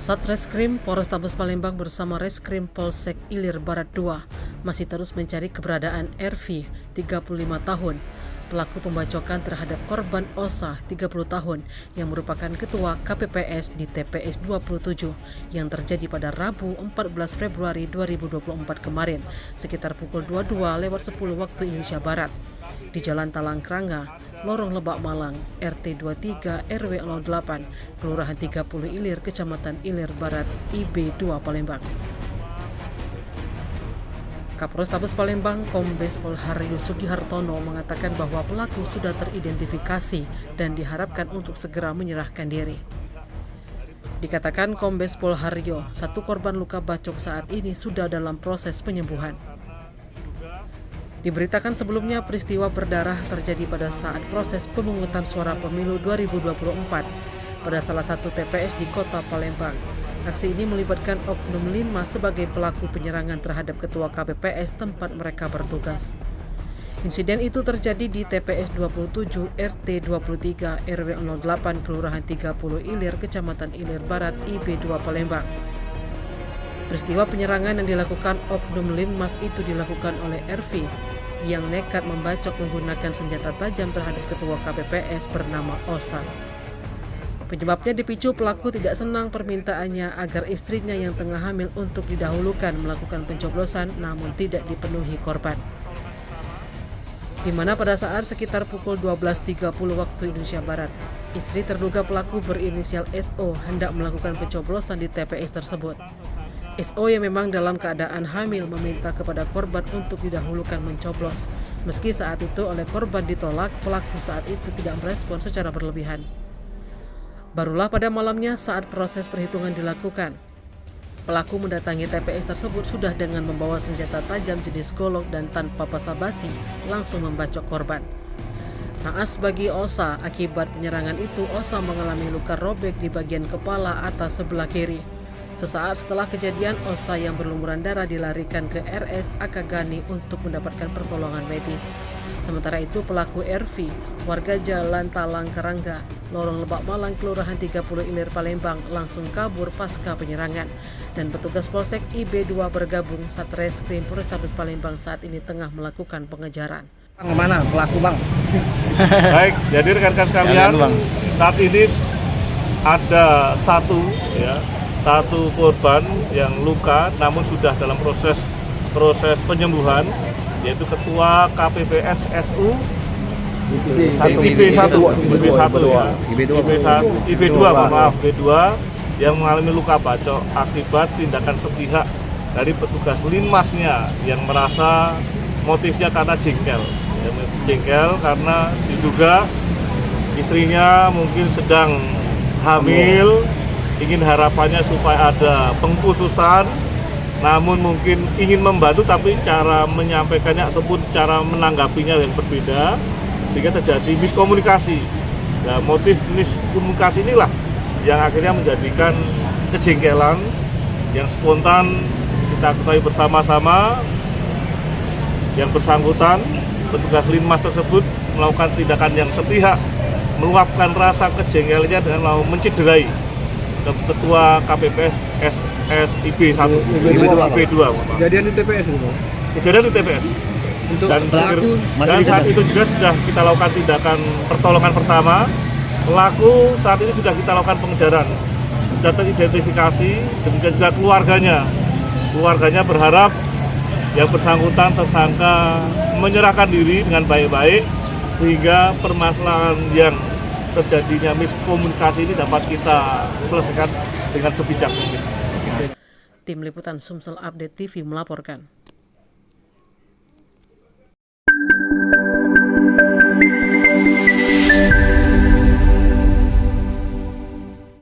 Satreskrim Polrestabes Palembang bersama Reskrim Polsek Ilir Barat 2 masih terus mencari keberadaan RV, 35 tahun, pelaku pembacokan terhadap korban Osa, 30 tahun, yang merupakan ketua KPPS di TPS 27 yang terjadi pada Rabu 14 Februari 2024 kemarin, sekitar pukul 22:10 waktu Indonesia Barat, di Jalan Talang Krangga, Lorong Lebak Malang, RT 23 RW 08, Kelurahan 30 Ilir, Kecamatan Ilir Barat, IB2 Palembang. Kapolrestabes Palembang, Kombes Pol Haryo Sugihartono mengatakan bahwa pelaku sudah teridentifikasi dan diharapkan untuk segera menyerahkan diri. Dikatakan Kombes Pol Haryo, satu korban luka bacok saat ini sudah dalam proses penyembuhan. Diberitakan sebelumnya peristiwa berdarah terjadi pada saat proses pemungutan suara pemilu 2024 pada salah satu TPS di kota Palembang. Aksi ini melibatkan Oknum Linmas sebagai pelaku penyerangan terhadap ketua KPPS tempat mereka bertugas. Insiden itu terjadi di TPS 27 RT 23 RW 08 Kelurahan 30 Ilir, Kecamatan Ilir Barat, IB2 Palembang. Peristiwa penyerangan yang dilakukan Oknum Linmas itu dilakukan oleh RV yang nekat membacok menggunakan senjata tajam terhadap ketua KPPS bernama Osa. Penyebabnya dipicu pelaku tidak senang permintaannya agar istrinya yang tengah hamil untuk didahulukan melakukan pencoblosan namun tidak dipenuhi korban. Di mana pada saat sekitar pukul 12.30 waktu Indonesia Barat, istri terduga pelaku berinisial SO hendak melakukan pencoblosan di TPS tersebut. SO yang memang dalam keadaan hamil meminta kepada korban untuk didahulukan mencoblos. Meski saat itu oleh korban ditolak, pelaku saat itu tidak merespon secara berlebihan. Barulah pada malamnya saat proses perhitungan dilakukan, pelaku mendatangi TPS tersebut sudah dengan membawa senjata tajam jenis golok dan tanpa basa-basi langsung membacok korban. Naas bagi Osa, akibat penyerangan itu Osa mengalami luka robek di bagian kepala atas sebelah kiri. Sesaat setelah kejadian, Osa yang berlumuran darah dilarikan ke RS Akagani untuk mendapatkan pertolongan medis. Sementara itu pelaku RV, warga Jalan Talang Krangga, Lorong Lebak Malang, Kelurahan 30 Ilir Palembang, langsung kabur pasca penyerangan. Dan petugas Polsek IB2 bergabung Satreskrim Polrestabes Palembang saat ini tengah melakukan pengejaran. Bang, mana pelaku bang? Baik, jadi rekan-rekan sekalian, saat ini ada satu korban yang luka namun sudah dalam proses penyembuhan, yaitu ketua KPPS SU IB2 yang mengalami luka bacok akibat tindakan sepihak dari petugas Linmasnya yang merasa motifnya karena jengkel karena diduga istrinya mungkin sedang hamil. Ingin harapannya supaya ada pengkhususan, namun mungkin ingin membantu tapi cara menyampaikannya ataupun cara menanggapinya yang berbeda, sehingga terjadi miskomunikasi. Nah, motif miskomunikasi inilah yang akhirnya menjadikan kejengkelan yang spontan. Kita ketahui bersama-sama yang bersangkutan, petugas Linmas tersebut melakukan tindakan yang sepihak, meluapkan rasa kejengkelannya dengan mencederai ketua KPPS IB2. Kejadian di TPS itu bang? Kejadian di TPS. Untuk dan saat itu juga sudah kita lakukan tindakan pertolongan pertama. Pelaku saat ini sudah kita lakukan pengejaran, sudah teridentifikasi, demikian juga keluarganya berharap yang bersangkutan tersangka menyerahkan diri dengan baik-baik sehingga permasalahan yang terjadinya miskomunikasi ini dapat kita selesaikan dengan sebijak mungkin. Tim Liputan Sumsel Update TV melaporkan.